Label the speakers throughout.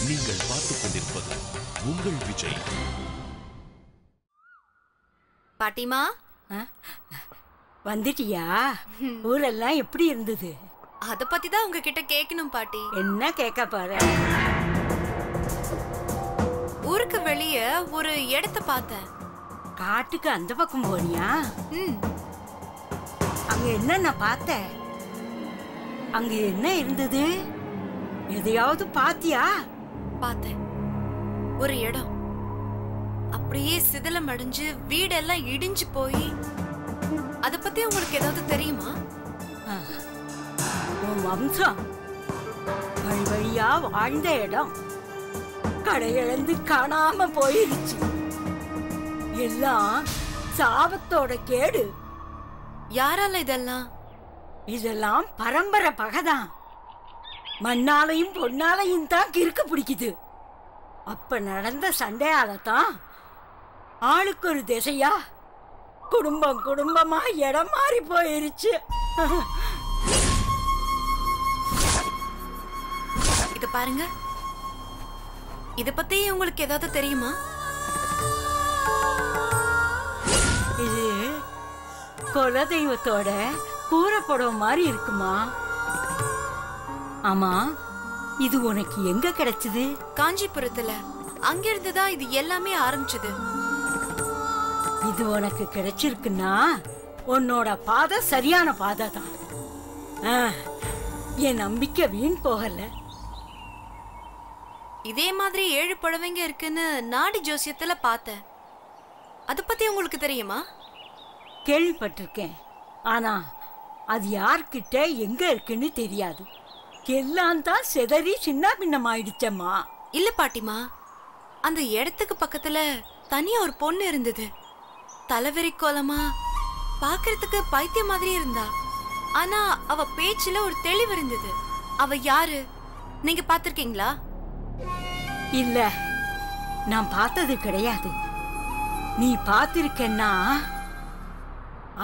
Speaker 1: நீங்கள் பார்த்துக் கொண்டிருப்பது உங்கள் விஜய்.
Speaker 2: பாட்டிமா
Speaker 3: வந்துட்டியா? ஊரெல்லாம் எப்படி இருந்தது?
Speaker 2: அத பத்தி தான் உங்ககிட்ட கேட்கணும் பாட்டி.
Speaker 3: என்ன கேட்க பாரு.
Speaker 2: ஊருக்கு வெளியே ஒரு இடத்தை பார்த்தேன்.
Speaker 3: காட்டுக்கு அந்த பக்கம் போனியா? அங்க என்ன நான் பார்த்தேன்? அங்க என்ன இருந்தது? எதையாவது பாத்தியா?
Speaker 2: பார்த்தேன். ஒரு இடம் அப்படியே சிதிலம் அடைஞ்சு வீடெல்லாம் இடிஞ்சு போய், அத பத்தி உங்களுக்கு ஏதாவது தெரியுமா?
Speaker 3: உன் வம்சம் வழி வழியா வாழ்ந்த இடம் கடையிழந்து காணாம போயிருச்சு. எல்லாம் சாபத்தோட கேடு.
Speaker 2: யாரால இதெல்லாம்?
Speaker 3: இதெல்லாம் பரம்பரை பகைதான். மண்ணாலையும் பொன்னாலையும் தான் கிறுக்கு பிடிக்குது. அப்ப நடந்த சண்டையாலதான் ஆளுக்கு ஒரு திசையா குடும்பம் குடும்பமா இடம் மாறி போயிருச்சு.
Speaker 2: இத பாருங்க. இத பத்தி உங்களுக்கு ஏதாவது தெரியுமா?
Speaker 3: இது குலதெய்வத்தோட கூறப்படும் மாதிரி இருக்குமா? ஆமா, இது உனக்கு எங்க கிடைச்சது?
Speaker 2: காஞ்சிபுரத்துல. அங்கிருந்துதான் இது எல்லாமே ஆரம்பிச்சது.
Speaker 3: இது உனக்கு கிடைச்சிருக்குன்னா உன்னோட பாதை சரியான பாதை தான். என் நம்பிக்கை வீண் போகல.
Speaker 2: இதே மாதிரி 7 புடவைங்க இருக்குன்னு நாடி ஜோசியத்துல பார்த்தேன். அத பத்தி உங்களுக்கு தெரியுமா?
Speaker 3: கேள்விப்பட்டிருக்கேன். ஆனா அது யார்கிட்ட எங்க இருக்குன்னு தெரியாது. எல்லாம் தான் செதறி சின்ன பின்னமாயிடுச்சம்மா.
Speaker 2: இல்ல பாட்டிமா, அந்த இடத்துக்கு பக்கத்துல தனியா ஒரு பொண்ணு இருந்தது. தலைவெறி கோலமா, பாக்குறதுக்கு பைத்தியம் மாதிரி இருந்தா. ஆனா அவ பேச்சுல ஒரு தெளிவு இருந்தது. அவ யாரு? நீங்க பாத்திருக்கீங்களா?
Speaker 3: இல்ல, நான் பார்த்தது கிடையாது. நீ பார்த்திருக்கேன்னா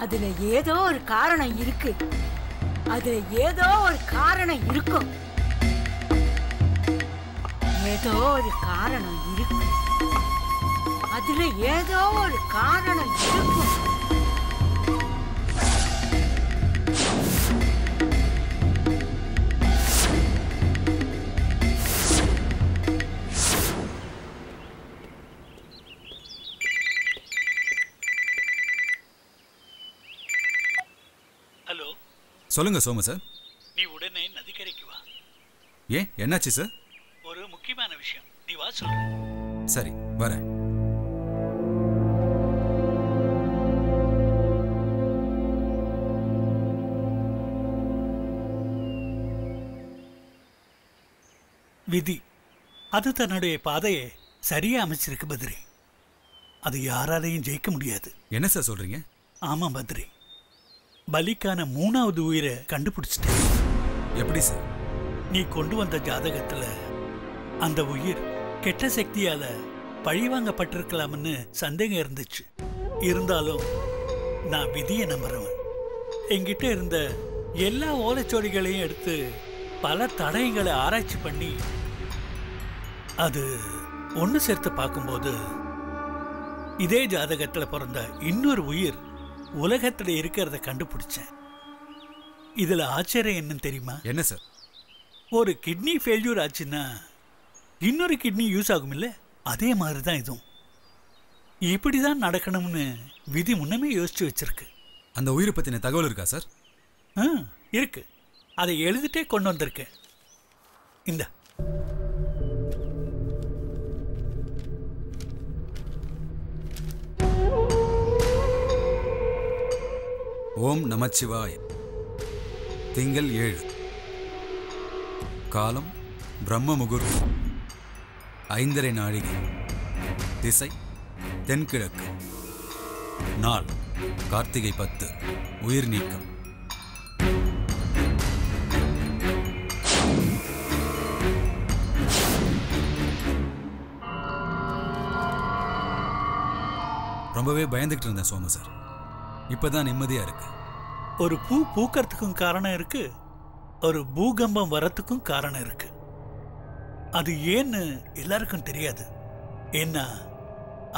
Speaker 3: அதுல ஏதோ ஒரு காரணம் இருக்கு. அதுல ஏதோ ஒரு காரணம் இருக்கும். ஏதோ ஒரு காரணம் இருக்கு. அதுல ஏதோ ஒரு காரணம் இருக்கும்.
Speaker 4: ஹலோ,
Speaker 5: சொல்லுங்க சோமு சார்.
Speaker 4: நீ உடனே நதிக்கரைக்கு வா.
Speaker 5: ஏன், என்னாச்சு சார்?
Speaker 4: ஒரு முக்கியமான விஷயம். நீ வா சொல்றேன்.
Speaker 5: சரி, வரேன்.
Speaker 4: விதி அது தன்னுடைய பாதையை சரியா அமைச்சிருக்கு பத்ரி. அது யாராலையும் ஜெயிக்க முடியாது.
Speaker 5: என்ன சார் சொல்றீங்க?
Speaker 4: ஆமா பத்ரி, பலிக்கான 3வது உயிரை கண்டுபிடிச்சிட்டேன்.
Speaker 5: எப்படி சார்?
Speaker 4: நீ கொண்டு வந்த ஜாதகத்துல அந்த உயிர் கெட்ட சக்தியால பழிவாங்கப்பட்டிருக்கலாம்னு சந்தேகம் இருந்துச்சு. இருந்தாலும் நான் விதியை நம்புறவன். என்கிட்ட இருந்த எல்லா ஓலைச்சோடிகளையும் எடுத்து பல தடயங்களை ஆராய்ச்சி பண்ணி அது ஒன்று சேர்த்து பார்க்கும்போது இதே ஜாதகத்தில் பிறந்த இன்னொரு உயிர் உலகத்தில் இருக்கிறத கண்டுபிடிச்சேன். இதுல ஆச்சரியம் என்னன்னு தெரியுமா?
Speaker 5: என்ன சார்?
Speaker 4: ஒரு கிட்னி ஃபெயில்யூர் ஆச்சுன்னா இன்னொரு கிட்னி யூஸ் ஆகும் இல்லை? அதே மாதிரி தான் இதுவும். இப்படிதான் நடக்கணும்னு விதி முன்னமே யோசிச்சு வச்சிருக்கு.
Speaker 5: அந்த உயிரை பத்தின தகவல் இருக்கா சார்?
Speaker 4: இருக்கு. அதை எழுதிட்டே கொண்டு வந்திருக்கேன். இந்த
Speaker 5: ஓம் நமச்சிவாய. திங்கள் 7, காலம் பிரம்ம முகூர்த்தம், 5:30 நாழிகை, திசை தென்கிழக்கு, நாள் கார்த்திகை 10, உயிர் நீக்கம். ரொம்பவே பயந்துகிட்டு இருந்தேன் சோமு சார். இப்பதான் நிம்மதியா இருக்கு.
Speaker 4: ஒரு பூ பூக்கிறதுக்கும் காரணம் இருக்கு, ஒரு பூகம்பம் வரத்துக்கும் காரணம் இருக்கு. அது ஏன்னு எல்லாருக்கும் தெரியாது. ஏன்னா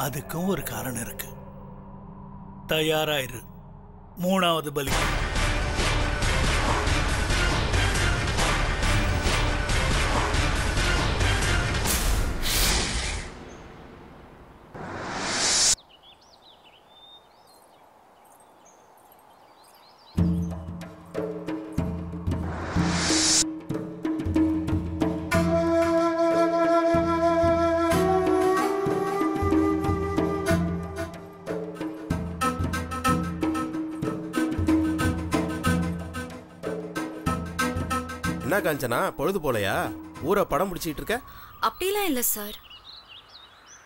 Speaker 4: அதுக்கும் ஒரு காரணம் இருக்கு. தயாராயிரு, மூணாவது பலி.
Speaker 6: என்ன காஞ்சனா, பொழுது போலையா? ஊரை படம் பிடிச்சிட்டு இருக்க?
Speaker 2: அப்படிலாம் இல்ல சார்.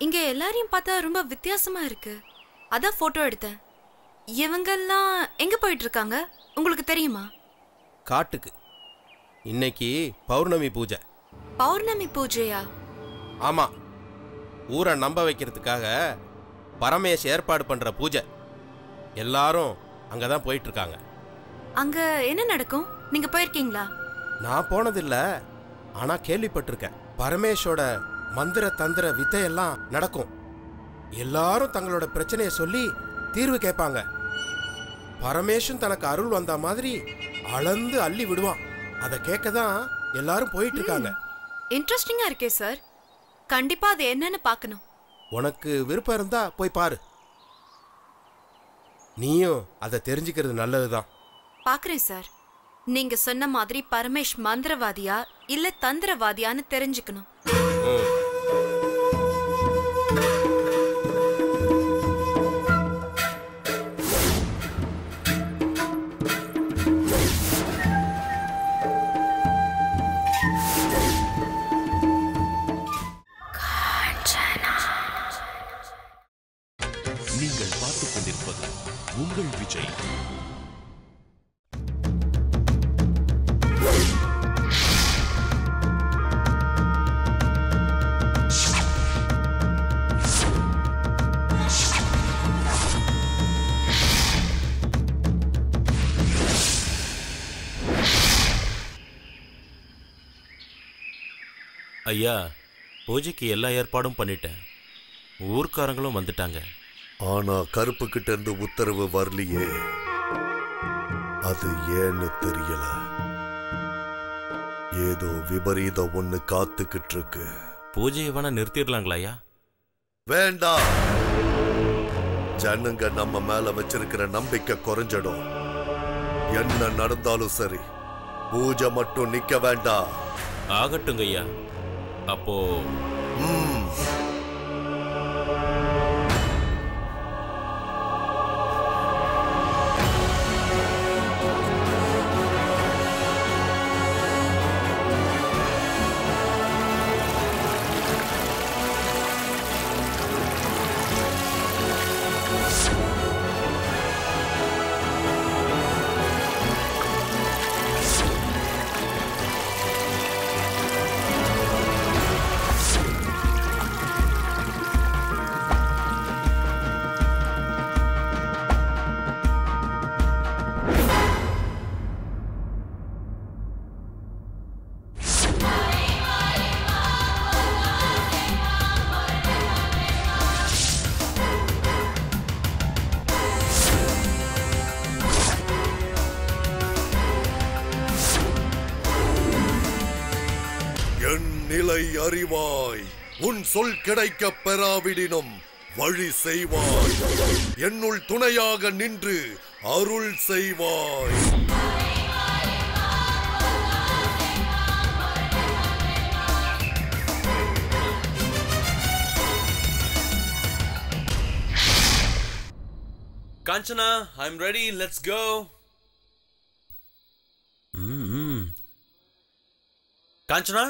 Speaker 2: இங்க எல்லாரையும் பார்த்தா ரொம்ப வித்தியாசமா இருக்கு. அதான் போட்டோ எடுத்தேன். இவங்கெல்லாம் எங்க போயிட்டு இருக்காங்க உங்களுக்கு தெரியுமா?
Speaker 6: காட்டுக்கு. இன்னைக்கு பௌர்ணமி பூஜை.
Speaker 2: பௌர்ணமி பூஜையா?
Speaker 6: ஆமா, ஊரை நம்ப வைக்கிறதுக்காக பரமேஷ் ஏற்பாடு பண்ற பூஜை. எல்லாரும் அங்கதான் போயிட்டு இருக்காங்க.
Speaker 2: அங்க என்ன நடக்கும்? நீங்க போயிருக்கீங்களா?
Speaker 6: நான் போனதில்ல, ஆனா கேள்விப்பட்டிருக்கேன். பரமேஷோட மந்திர தந்திர வித்தையெல்லாம் நடக்கும். எல்லாரும் தங்களோட பிரச்சனையை சொல்லி தீர்வு கேட்பாங்க. பரமேஷும் தனக்கு அருள் வந்த மாதிரி அளந்து அள்ளி விடுவான். அதை கேட்க தான் எல்லாரும் போயிட்டு இருக்காங்க.
Speaker 2: இன்ட்ரெஸ்டிங்கா இருக்கே சார். கண்டிப்பா அது என்னன்னு பார்க்கணும்.
Speaker 6: உனக்கு விருப்பம் இருந்தா போய் பாரு. நீயும் அதை தெரிஞ்சுக்கிறது நல்லதுதான்.
Speaker 2: பார்க்கறேன் சார். நீங்க சொன்ன மாதிரி பரமேஷ் மந்திரவாதியா இல்ல தந்திரவாதியான்னு தெரிஞ்சுக்கணும்.
Speaker 1: நீங்கள் பார்த்துக் கொண்டிருப்பது உங்கள் விஜய்.
Speaker 7: ஐயா, பூஜைக்கு எல்லா ஏற்பாடும் பண்ணிட்டேன். ஊர்க்காரங்களும் வந்துட்டாங்க.
Speaker 8: ஆனா கருப்பு கிட்ட இருந்து உத்தரவு வரலையே. அது ஏன்னு தெரியல. ஏதோ விபரீதம் ஒண்ணு காத்துக்கிட்டு இருக்கு.
Speaker 7: பூஜையை வேணா நிறுத்திடலாங்களா ஐயா?
Speaker 8: வேண்டாம். ஜனங்க நம்ம மேல வச்சிருக்கிற நம்பிக்கை குறைஞ்சிடும். என்ன நடந்தாலும் சரி, பூஜை மட்டும் நிக்க வேண்டாம்.
Speaker 7: ஆகட்டுங்க ஐயா. அப்போ
Speaker 8: நிலை அறிவாய். உன் சொல் கிடைக்க பெறாவிடினும் வழி செய்வாய். என்னுள் துணையாக நின்று அருள் செய்வாய்.
Speaker 7: Kanchana, I'm ready. Let's go. Kanchana,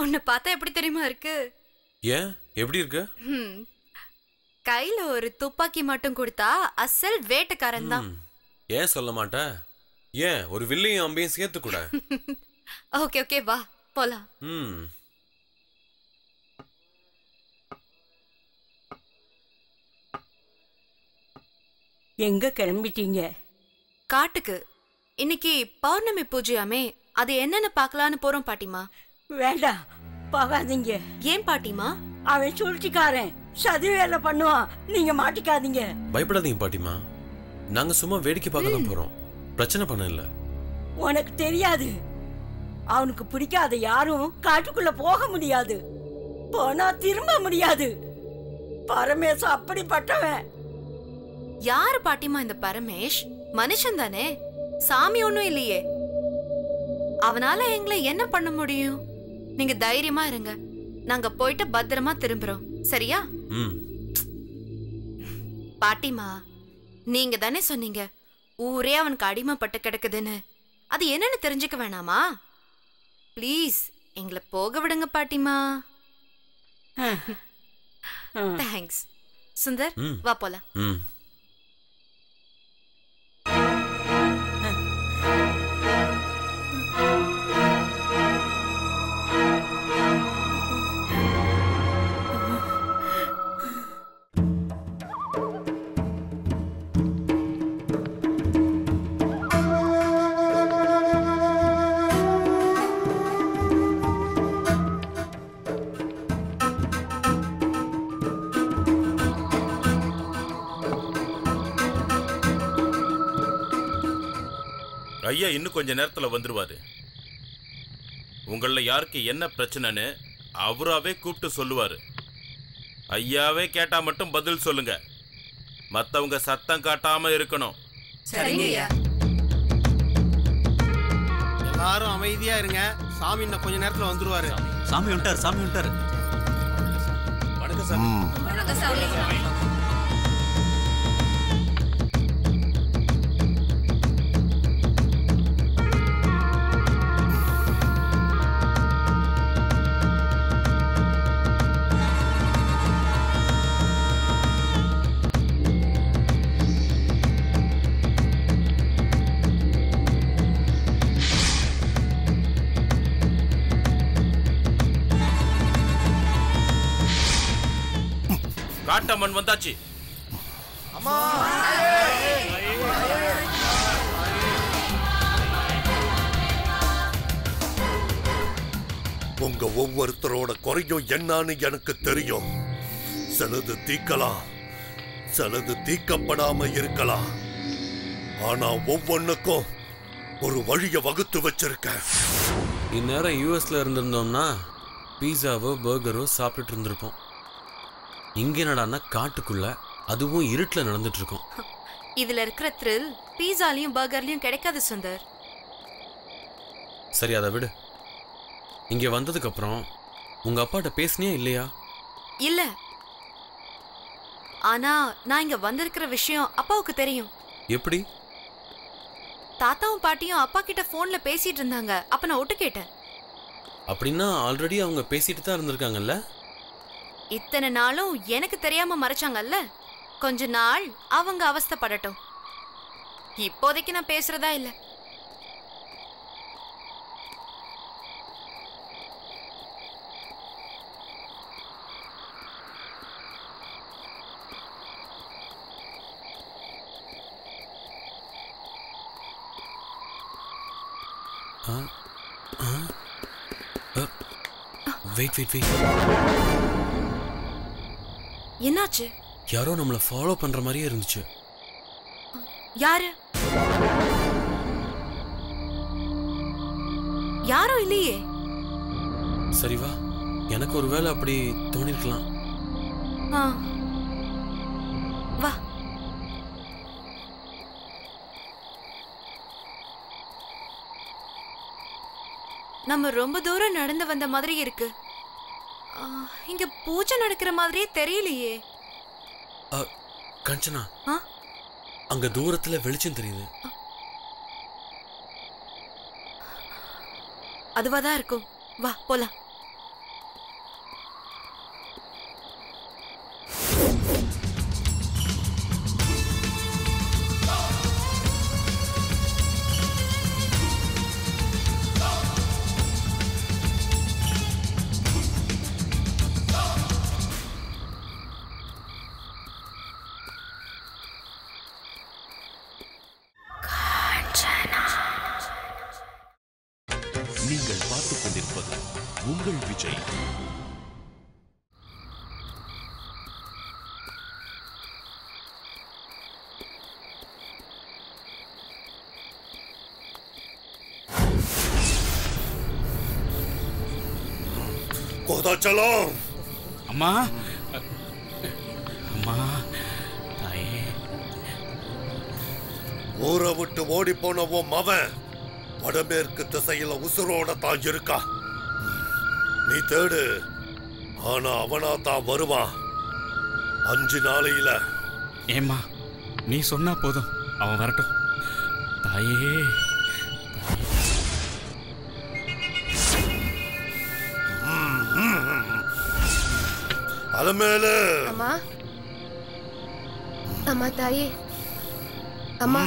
Speaker 2: உன்னை பார்த்தா எப்படி தெரியுமா இருக்கு?
Speaker 7: ஏன் எப்படி இருக்கு?
Speaker 2: கையில ஒரு துப்பாக்கி மட்டும் கொடுத்தா அசல் வேட்டைக்காரன் தான்.
Speaker 7: ஏன் சொல்ல மாட்ட? ஏன் ஒரு வில்லையும் அம்பையும் சேர்த்து கூட?
Speaker 2: ஓகே ஓகே, வா போலாம்.
Speaker 3: எங்க கிளம்பிட்டீங்க?
Speaker 2: காட்டுக்கு. இன்னைக்கு பௌர்ணமி பூஜையாமே, அது என்னன்னு பார்க்கலான்னு போறோம் பாட்டிமா.
Speaker 3: வேண்டாம், போகாதீங்க.
Speaker 2: ஏன் பாட்டிமா?
Speaker 3: அவன் சூழ்ச்சிக்காரன், சதி வேலை பண்ணுவான். நீங்க மாட்டிக்காதீங்க.
Speaker 7: பயப்படாதீங்க பாட்டிமா, நாங்க சும்மா வேடிக்கை பார்க்க தான் போறோம். பிரச்சனை பண்ண இல்ல.
Speaker 3: உனக்கு தெரியாது, அவனுக்கு பிடிக்காத யாரும் காட்டுக்குள்ள போக முடியாது, போனா திரும்ப முடியாது. பரமேச அப்படிப்பட்டவன்.
Speaker 2: யாரு பாட்டிமா இந்த பரமேஷ்? மனுஷன் தானே, சாமி ஒண்ணும் இல்லையே. அவனால எங்களை என்ன பண்ண முடியும்? நீங்க தைரியமா இருங்க, நாங்க போயிட்டு பத்திரமா திரும்புறோம், சரியா? பாட்டிமா, நீங்க தானே சொன்னீங்க ஊரே அவனுக்கு அடிமைப்பட்டு கிடக்குதுன்னு. அது என்னன்னு தெரிஞ்சுக்க வேணாமா? ப்ளீஸ் எங்களை போக விடுங்க பாட்டிமா. தேங்க்ஸ். சுந்தர், வா போலாம்.
Speaker 7: ஐயா இன்னும் கொஞ்ச நேரத்துல வந்துருவாரு. உங்கள யாருக்கு என்ன பிரச்சனைன்னு அவராவே கூப்பிட்டு சொல்லுவாரு. ஐயாவே கேட்டா மட்டும் பதில் சொல்லுங்க, மத்தவங்க சத்தம் காட்டாம இருக்கணும்.
Speaker 2: சரிங்கய்யா.
Speaker 6: எல்லாரும் அமைதியா இருங்க, சாமி இன்னும் கொஞ்ச நேரத்துல வந்துருவாரு.
Speaker 5: சாமி வந்துட்டார், சாமி வந்துட்டார்.
Speaker 2: வணக்கம் சாமி.
Speaker 7: காட்டம்மன் வந்தாச்சு.
Speaker 8: உங்க ஒவ்வொருத்தரோட குறையும் என்னன்னு எனக்கு தெரியும். சிலது தீக்கலாம், சிலது தீக்கப்படாம இருக்கலாம். ஆனா ஒவ்வொன்னுக்கும் ஒரு வழியை வகுத்து வச்சிருக்கேன்.
Speaker 9: இந்நேரம் யூஎஸ்ல இருந்திருந்தோம்னா பீஸாவோ பர்கரோ சாப்பிட்டுட்டு இருந்திருப்போம். இங்க என்னடான்னா காட்டுக்குள்ள, அதுவும் இருட்டுல நடந்துட்டு இருக்கோம்.
Speaker 2: இதுல இருக்கிற த்ரில் பீஸாலையும் பர்கர்லயும் கிடைக்காது சுந்தர்.
Speaker 9: சரி, அதை விடு. இங்க வந்ததுக்கு அப்புறம் உங்க அப்பாட்ட பேசினியா இல்லையா?
Speaker 2: இல்ல, ஆனா நான் இங்க வந்திருக்கிற விஷயம் அப்பாவுக்கு தெரியும்.
Speaker 9: எப்படி?
Speaker 2: தாத்தாவும் பாட்டியும் அப்பா கிட்ட போன்ல பேசிட்டு இருந்தாங்க, அப்ப நான் ஒட்டு கேட்டேன்.
Speaker 9: அப்படின்னா ஆல்ரெடி அவங்க பேசிட்டு தான் இருந்திருக்காங்கல்ல?
Speaker 2: இத்தனை நாளும் எனக்கு தெரியாம மறைச்சாங்கல்ல, கொஞ்ச நாள் அவங்க அவஸ்தைப்படட்டும். இப்போதைக்கு நான் பேசுறதா இல்ல.
Speaker 9: Wait wait wait.
Speaker 2: என்னாச்சு?
Speaker 9: யாரோ நம்மள ஃபாலோ பண்ற மாதிரியே இருந்துச்சு.
Speaker 2: யாரு? யாரும் இல்லையே.
Speaker 9: சரி வா, எனக்கு ஒருவேளை அப்படி தோணிருக்கலாம்.
Speaker 2: வா. நம்ம ரொம்ப தூரம் நடந்து வந்த மாதிரி இருக்கு. இங்க பூஜை நடக்கிற மாதிரியே தெரியலையே.
Speaker 9: கஞ்சனா, அங்க தூரத்துல வெளிச்சம் தெரியுது.
Speaker 2: அதுவாதான் இருக்கும். வா போலாம்.
Speaker 1: நீங்கள் பார்த்துக் கொண்டிருப்பது உங்கள் விஜய்.
Speaker 8: கோதாச்சலம்,
Speaker 9: அம்மா அம்மா தாயே,
Speaker 8: ஊரை விட்டு ஓடி போன உன் மவன் வடமேற்கு திசையில உசுரோட தான் இருக்கா. நீ தேடு, ஆனா அவனா தான் வருவான் 5 நாளையில.
Speaker 9: ஏம்மா நீ சொன்னா போதும், அவன் வரட்டும். தாயே
Speaker 8: அலமேலு.
Speaker 10: அம்மா அம்மா தாயே, அம்மா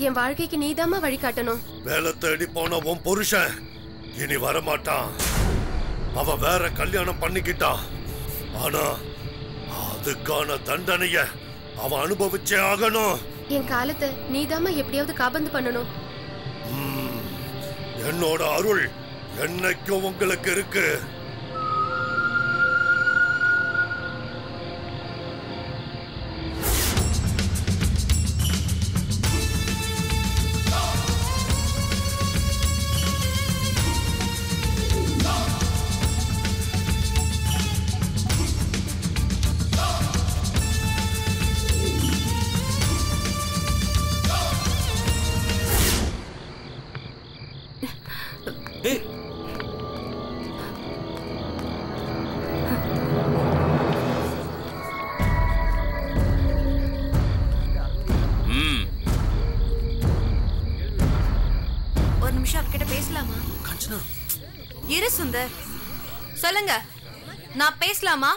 Speaker 10: என் வாழ்க்கைக்கு நீதாம்மா வழிகாட்டணும்.
Speaker 8: வேலை தேடி போன உன் புருஷன் இனி வரமாட்டான். அவன் வேற கல்யாணம் பண்ணிக்கிட்டான். ஆனா அதுக்கான தண்டனைய அவன் அனுபவிச்சே ஆகணும்.
Speaker 10: என் காலத்தை நீதாம்மா எப்படியாவது காபந்து பண்ணணும்.
Speaker 8: என்னோட அருள் என்னைக்கும் உங்களுக்கு இருக்கு.
Speaker 2: ஒரு நிமிஷம் அவர்கிட்ட பேசலாமா?
Speaker 9: காஞ்சனா,
Speaker 2: இரு சுந்தர், சொல்லுங்க. நான் பேசலாமா?